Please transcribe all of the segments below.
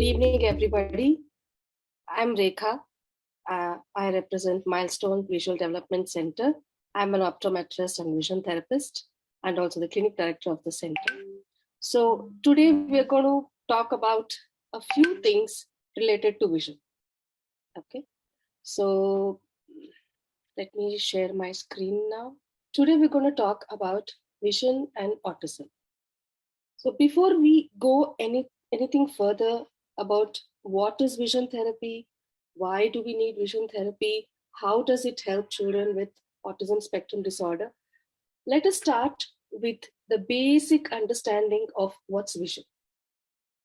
evening, everybody. I'm Rekha. I represent Milestone Visual Development Center. I'm an optometrist and vision therapist, and also the clinic director of the center. So today we're going to talk about a few things related to vision. Okay. So let me share my screen now. Today we're going to talk about vision and autism. So before we go anything further about what is vision therapy, why do we need vision therapy, how does it help children with autism spectrum disorder, let us start with the basic understanding of what's vision.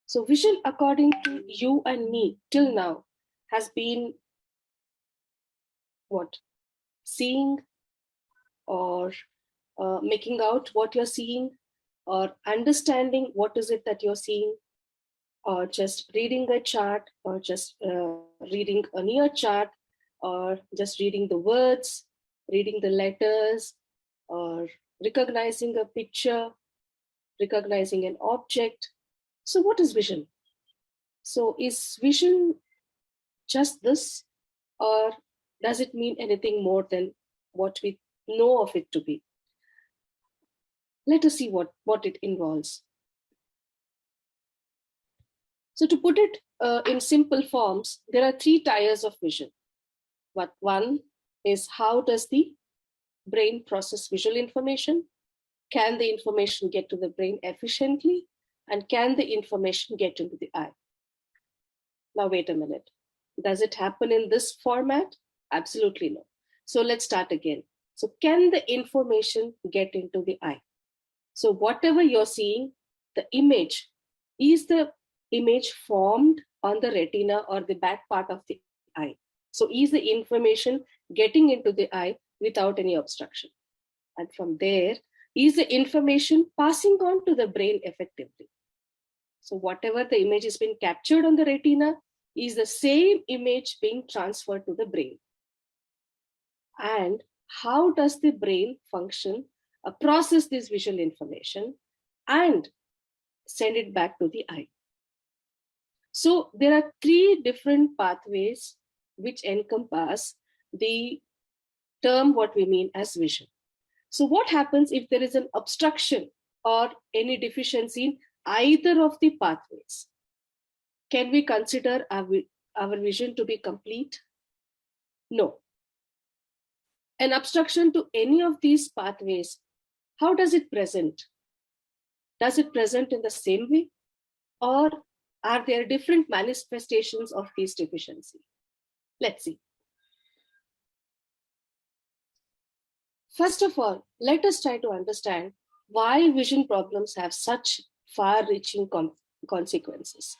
So vision, according to you and me till now, has been what? Seeing or making out what you're seeing, or understanding what is it that you're seeing, or just reading a chart, or just reading a near chart, or just reading the words, reading the letters, or recognizing a picture, recognizing an object. So what is vision? So is vision just this, or does it mean anything more than what we know of it to be? Let us see what it involves. So to put it in simple forms, there are three tiers of vision. One is, how does the brain process visual information? Can the information get to the brain efficiently? And can the information get into the eye? Now, wait a minute. Does it happen in this format? Absolutely no. So let's start again. So can the information get into the eye? So whatever you're seeing, the image, is the image formed on the retina or the back part of the eye? So is the information getting into the eye without any obstruction? And from there, is the information passing on to the brain effectively? So whatever the image has been captured on the retina, is the same image being transferred to the brain? And how does the brain function, process this visual information and send it back to the eye? So there are three different pathways which encompass the term what we mean as vision. So what happens if there is an obstruction or any deficiency in either of the pathways? Can we consider our vision to be complete? No. An obstruction to any of these pathways, how does it present? Does it present in the same way? Or are there different manifestations of these deficiency? Let's see. First of all, let us try to understand why vision problems have such far-reaching consequences.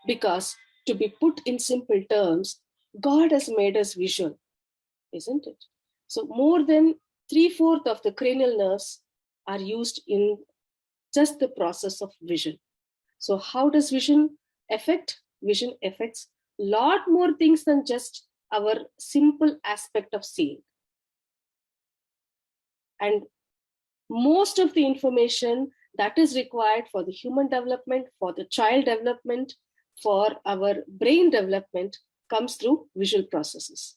Because, to be put in simple terms, God has made us visual, isn't it? So more than 3/4 of the cranial nerves are used in just the process of vision. So how does vision affect? Vision affects a lot more things than just our simple aspect of seeing. And most of the information that is required for the human development, for the child development, for our brain development comes through visual processes.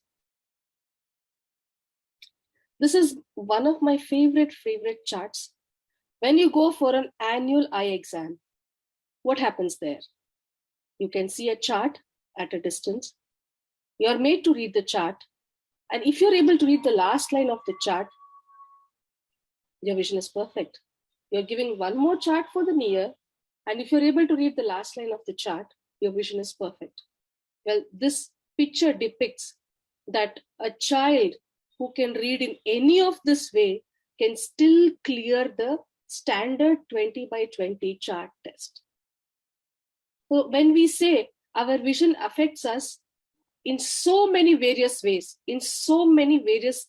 This is one of my favorite charts. When you go for an annual eye exam, what happens there? You can see a chart at a distance. You're made to read the chart. And if you're able to read the last line of the chart, your vision is perfect. You're giving one more chart for the near. And if you're able to read the last line of the chart, your vision is perfect. Well, this picture depicts that a child who can read in any of this way can still clear the standard 20/20 chart test. So when we say our vision affects us in so many various ways, in so many various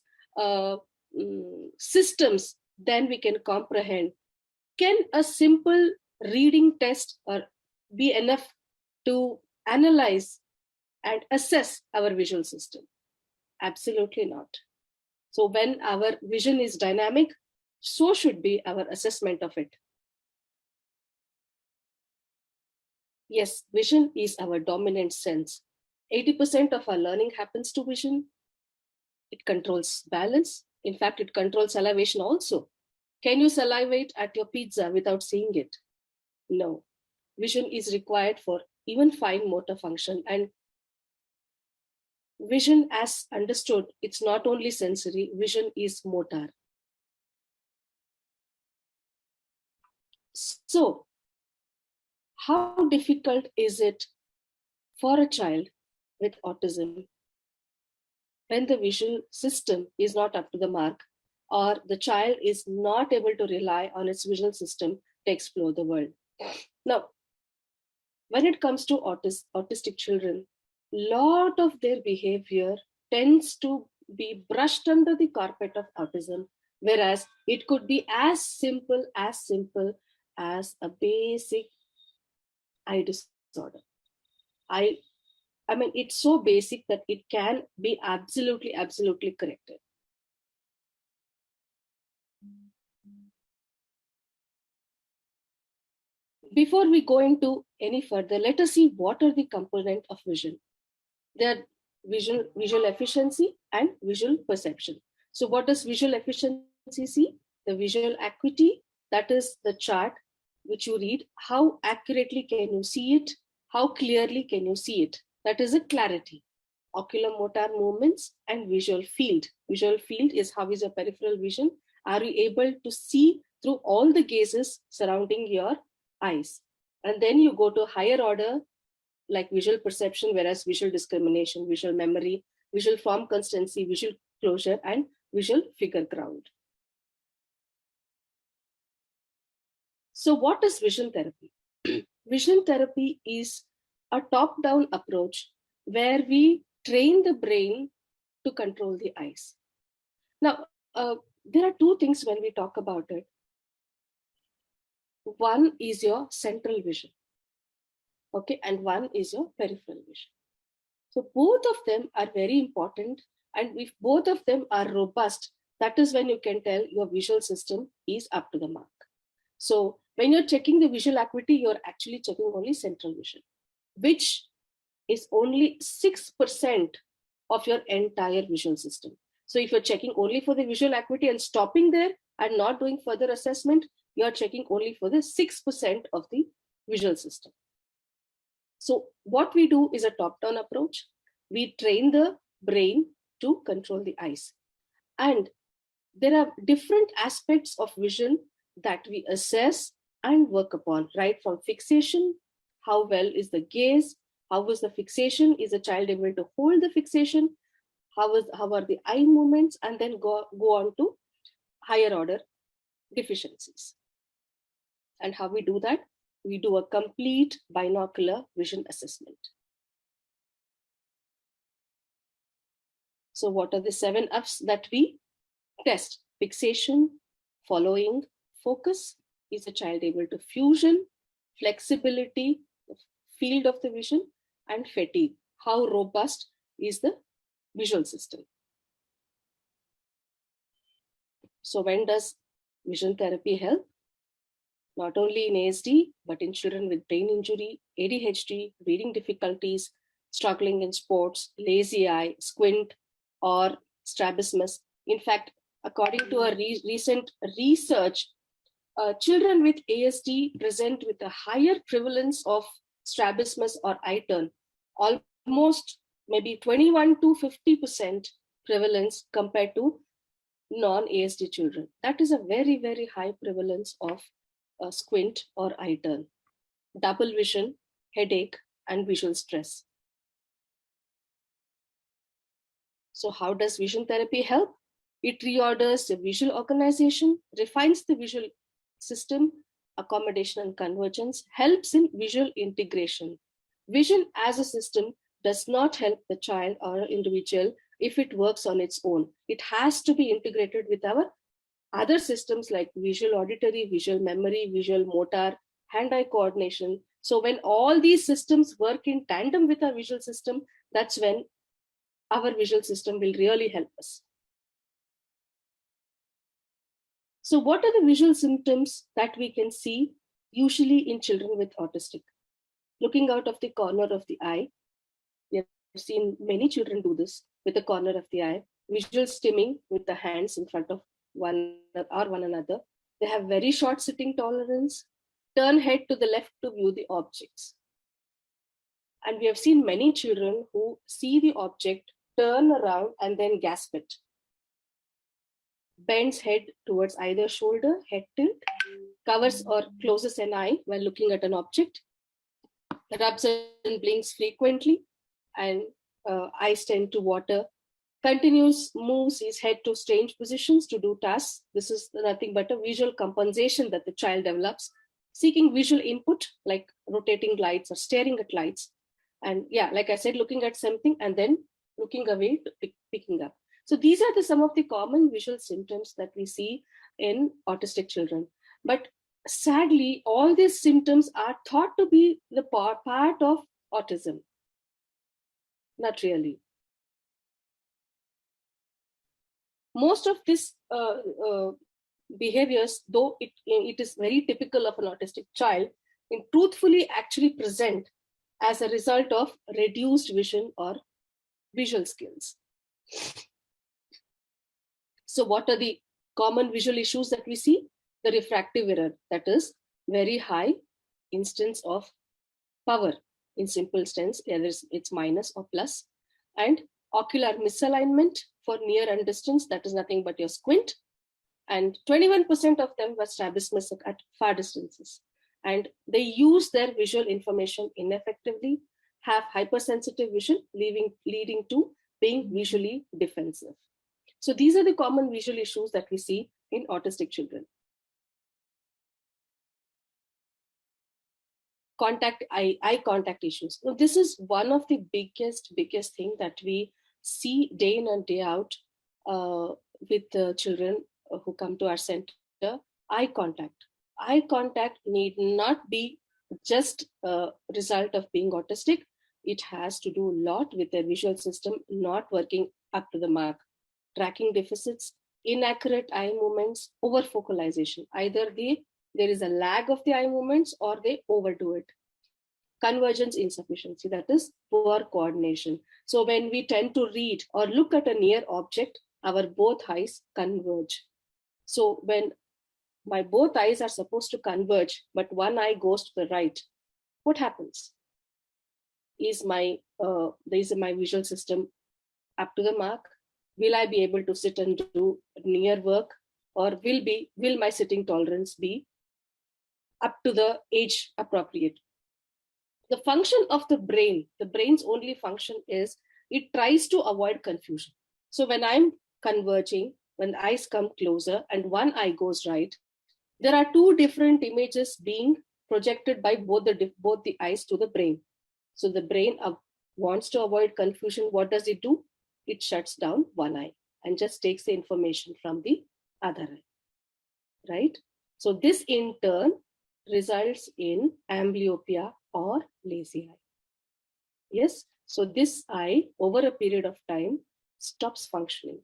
systems, then we can comprehend. Can a simple reading test be enough to analyze and assess our visual system? Absolutely not. So when our vision is dynamic, so should be our assessment of it. Yes, vision is our dominant sense. 80% of our learning happens to vision. It controls balance. In fact, it controls salivation also. Can you salivate at your pizza without seeing it? No. Vision is required for even fine motor function. And vision, as understood, it's not only sensory, vision is motor. So, how difficult is it for a child with autism when the visual system is not up to the mark, or the child is not able to rely on its visual system to explore the world? Now, when it comes to autistic children, lot of their behavior tends to be brushed under the carpet of autism, whereas it could be as a basic eye disorder. I i mean, it's so basic that it can be absolutely corrected. Before we go into any further, let us see what are the components of vision. They're visual efficiency and visual perception. So what does visual efficiency see? The visual acuity, that is the chart which you read. How accurately can you see it? How clearly can you see it? That is a clarity. Oculomotor movements and visual field. Visual field is how is your peripheral vision? Are you able to see through all the gazes surrounding your eyes? And then you go to higher order like visual perception, whereas visual discrimination, visual memory, visual form constancy, visual closure, and visual figure ground. So what is vision therapy? Vision therapy is a top-down approach where we train the brain to control the eyes. Now, there are two things when we talk about it. One is your central vision, okay, and one is your peripheral vision. So both of them are very important, and if both of them are robust, that is when you can tell your visual system is up to the mark. So when you're checking the visual acuity, you're actually checking only central vision, which is only 6% of your entire visual system. So if you're checking only for the visual acuity and stopping there and not doing further assessment, you're checking only for the 6% of the visual system. So what we do is a top-down approach. We train the brain to control the eyes. And there are different aspects of vision that we assess and work upon, right from fixation, how well is the gaze, how is the fixation, is the child able to hold the fixation, how are the eye movements, and then go on to higher order deficiencies. And how we do that? We do a complete binocular vision assessment. So what are the 7 Fs that we test? Fixation, following, focus. Is the child able to fusion, flexibility, field of the vision, and fatigue? How robust is the visual system? So when does vision therapy help? Not only in ASD, but in children with brain injury, ADHD, reading difficulties, struggling in sports, lazy eye, squint, or strabismus. In fact, according to a recent research, children with ASD present with a higher prevalence of strabismus or eye turn, almost maybe 21 to 50% prevalence compared to non-ASD children. That is a very high prevalence of squint or eye turn, double vision, headache, and visual stress. So how does vision therapy help? It reorders the visual organization, refines the visual system, accommodation and convergence, helps in visual integration. Vision as a system does not help the child or individual if it works on its own. It has to be integrated with our other systems like visual auditory, visual memory, visual motor, hand-eye coordination. So when all these systems work in tandem with our visual system, that's when our visual system will really help us. So what are the visual symptoms that we can see usually in children with autistic? looking out of the corner of the eye. We have seen many children do this with the corner of the eye, visual stimming with the hands in front of one another. They have very short sitting tolerance, turn head to the left to view the objects. And we have seen many children who see the object, turn around, and then gasp it. Bends head towards either shoulder, head tilt, covers or closes an eye while looking at an object, rubs and blinks frequently, and eyes tend to water, continues moves his head to strange positions to do tasks. This is nothing but a visual compensation that the child develops, seeking visual input like rotating lights or staring at lights. And yeah, like I said, looking at something and then looking away to picking up. So these are some of the common visual symptoms that we see in autistic children. But sadly, all these symptoms are thought to be the part of autism. Not really. Most of these behaviors, though it is very typical of an autistic child, in truthfully actually present as a result of reduced vision or visual skills. So what are the common visual issues that we see? The refractive error, that is very high instance of power. In simple sense, either it's minus or plus. And ocular misalignment for near and distance, that is nothing but your squint. And 21% of them were strabismus at far distances. And they use their visual information ineffectively, have hypersensitive vision, leading to being visually defensive. So these are the common visual issues that we see in autistic children. Eye contact issues. Now, this is one of the biggest thing that we see day in and day out with the children who come to our center. Eye contact. Eye contact need not be just a result of being autistic. It has to do a lot with their visual system not working up to the mark. Tracking deficits, inaccurate eye movements, overfocalization. Either there is a lag of the eye movements or they overdo it. Convergence insufficiency, that is poor coordination. So when we tend to read or look at a near object, our both eyes converge. So when my both eyes are supposed to converge, but one eye goes to the right, what happens? Is my visual system up to the mark? Will I be able to sit and do near work, or will my sitting tolerance be up to the age appropriate? The function of the brain's only function is it tries to avoid confusion. So when I'm converging, when the eyes come closer and one eye goes right, there are two different images being projected by both the eyes to the brain. So the brain wants to avoid confusion. What does it do? It shuts down one eye and just takes the information from the other eye, right? So this in turn results in amblyopia or lazy eye. Yes, so this eye over a period of time stops functioning,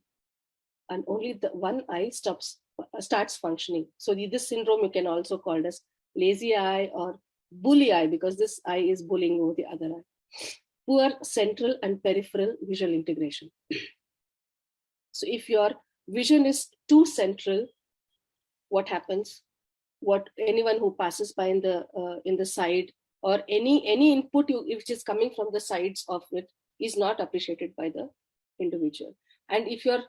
and only the one eye starts functioning. So this syndrome you can also call as lazy eye or bully eye, because this eye is bullying over the other eye. Poor central and peripheral visual integration. So if your vision is too central, what happens? What anyone who passes by in the side, or any input which is coming from the sides of it, is not appreciated by the individual. And if your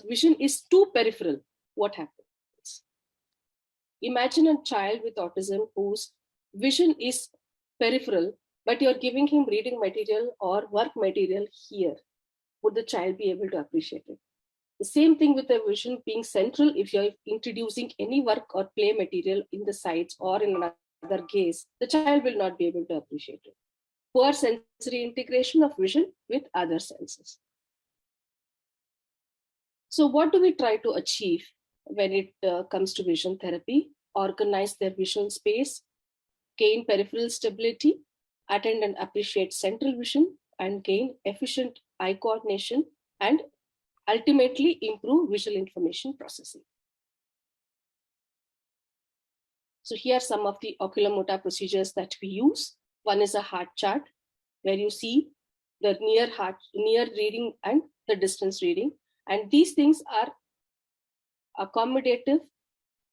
vision is too peripheral, what happens? Imagine a child with autism whose vision is peripheral, but you're giving him reading material or work material here. Would the child be able to appreciate it? The same thing with the vision being central. If you're introducing any work or play material in the sides or in another gaze, the child will not be able to appreciate it. Poor sensory integration of vision with other senses. So what do we try to achieve when it comes to vision therapy? Organize their visual space, gain peripheral stability, attend and appreciate central vision, and gain efficient eye coordination, and ultimately, improve visual information processing. So here are some of the oculomotor procedures that we use. One is a heart chart, where you see the near reading and the distance reading. And these things are accommodative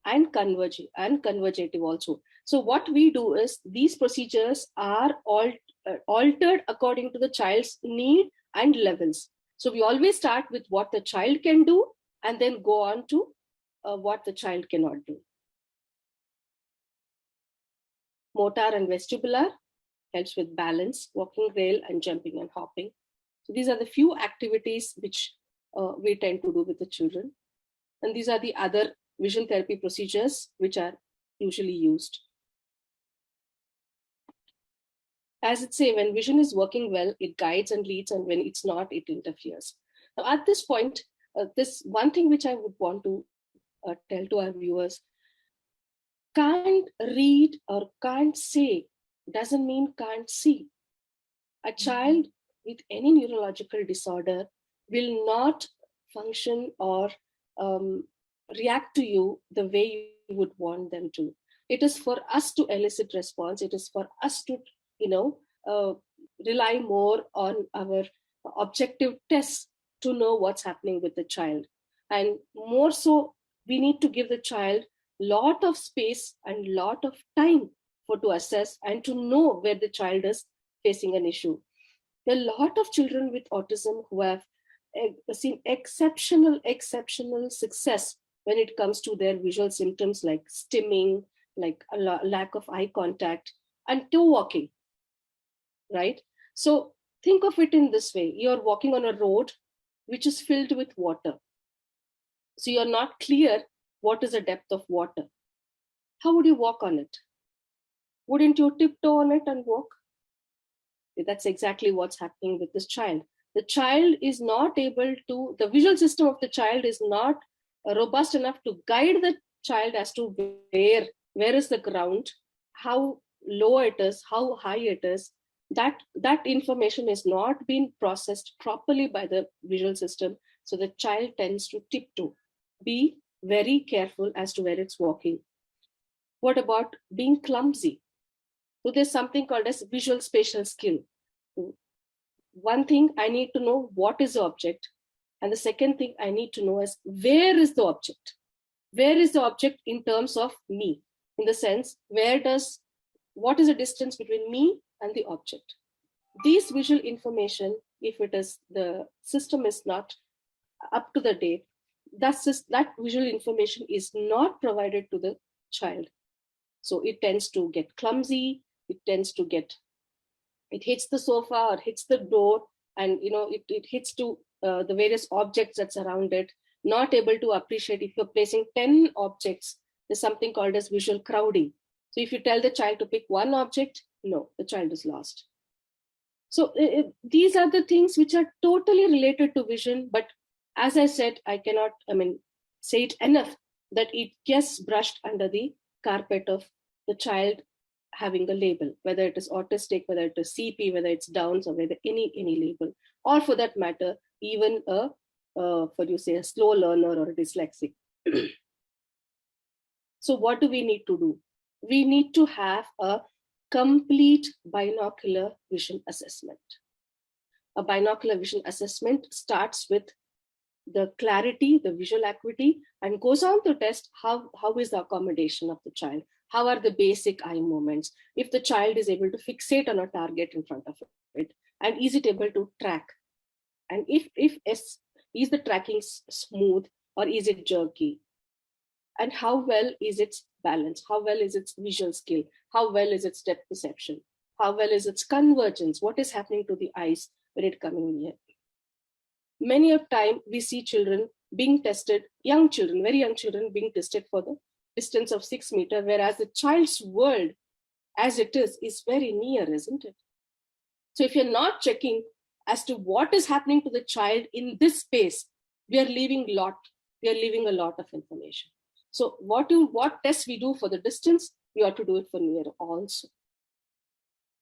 and convergative also. So what we do is these procedures are altered according to the child's need and levels. So we always start with what the child can do and then go on to what the child cannot do. Motor and vestibular helps with balance, walking, rail, and jumping and hopping. So these are the few activities which we tend to do with the children. And these are the other vision therapy procedures which are usually used. As it say, when vision is working well, it guides and leads, and when it's not, it interferes. Now, at this point, this one thing which I would want to tell to our viewers: can't read or can't say doesn't mean can't see. A child with any neurological disorder will not function or react to you the way you would want them to. It is for us to elicit response. It is for us to, rely more on our objective tests to know what's happening with the child. And more so, we need to give the child lot of space and lot of time for to assess and to know where the child is facing an issue. There are a lot of children with autism who have seen exceptional success when it comes to their visual symptoms like stimming, like a lack of eye contact, and toe walking, right? So think of it in this way. You're walking on a road which is filled with water. So you're not clear what is the depth of water. How would you walk on it? Wouldn't you tiptoe on it and walk? That's exactly what's happening with this child. The child is not able to, the visual system of the child is not robust enough to guide the child as to where is the ground, how low it is, how high it is. That information is not being processed properly by the visual system. So the child tends to tiptoe. Be very careful as to where it's walking. What about being clumsy? So there's something called as visual spatial skill. One thing I need to know what is the object. And the second thing I need to know is where is the object? Where is the object in terms of me? In the sense, what is the distance between me and the object? These visual information, if it is the system is not up to the date, that visual information is not provided to the child. So it tends to get clumsy, it hits the sofa or hits the door, and it hits to the various objects that surround it, not able to appreciate. If you're placing 10 objects, there's something called as visual crowding. So if you tell the child to pick one object, no, the child is lost. So these are the things which are totally related to vision. But as I said, I cannot say it enough that it gets brushed under the carpet of the child having a label, whether it is autistic, whether it is CP, whether it's Downs, or whether any label, or for that matter, even a slow learner or a dyslexic. So what do we need to do? We need to have a complete binocular vision assessment. A binocular vision assessment starts with the clarity, the visual acuity, and goes on to test how is the accommodation of the child. How are the basic eye movements? If the child is able to fixate on a target in front of it, and is it able to track? And if is the tracking smooth or is it jerky? And how well is its balance? How well is its visual skill? How well is its depth perception? How well is its convergence? What is happening to the eyes when it coming near? Many of time we see children being tested, young children, very young children being tested for the distance of 6 meters, whereas the child's world as it is very near, isn't it? So if you're not checking as to what is happening to the child in this space, we are leaving a lot of information. So what tests we do for the distance, we ought to do it for near also.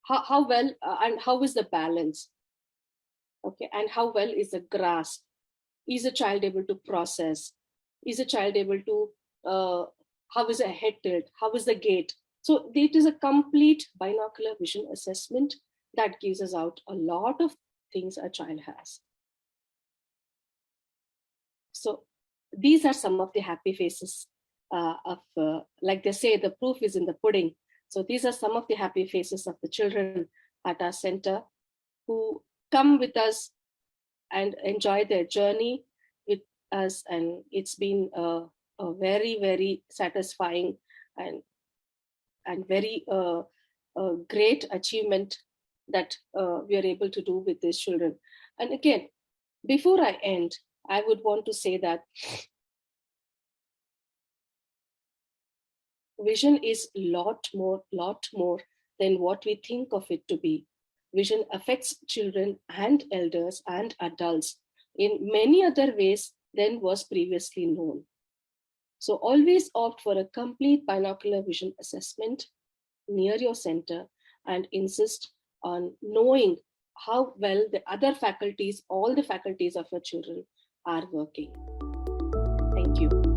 How well and how is the balance? Okay, and how well is the grasp? Is a child able to process? Is a child able to how is a head tilt, how is the gait. So it is a complete binocular vision assessment that gives us out a lot of things a child has. So these are some of the happy faces like they say, the proof is in the pudding. So these are some of the happy faces of the children at our center who come with us and enjoy their journey with us. And it's been a very, very satisfying and very great achievement that we are able to do with these children. And again, before I end, I would want to say that vision is lot more than what we think of it to be. Vision affects children and elders and adults in many other ways than was previously known. So always opt for a complete binocular vision assessment near your center and insist on knowing how well the other faculties, all the faculties of your children are working. Thank you.